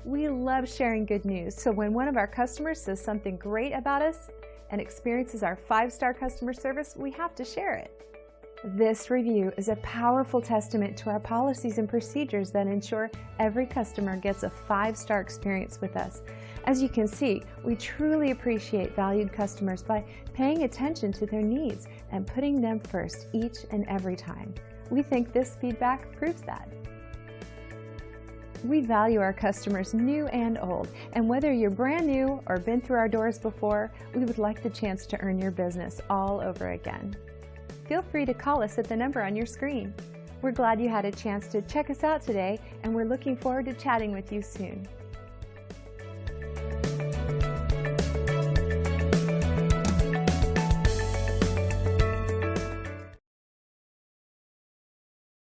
We love sharing good news, so when one of our customers says something great about us and experiences our 5-star customer service, we have to share it. This review is a powerful testament to our policies and procedures that ensure every customer gets a 5-star experience with us. As you can see, we truly appreciate valued customers by paying attention to their needs and putting them first each and every time. We think this feedback proves that. We value our customers new and old, and whether you're brand new or been through our doors before, we would like the chance to earn your business all over again. Feel free to call us at the number on your screen. We're glad you had a chance to check us out today, and we're looking forward to chatting with you soon.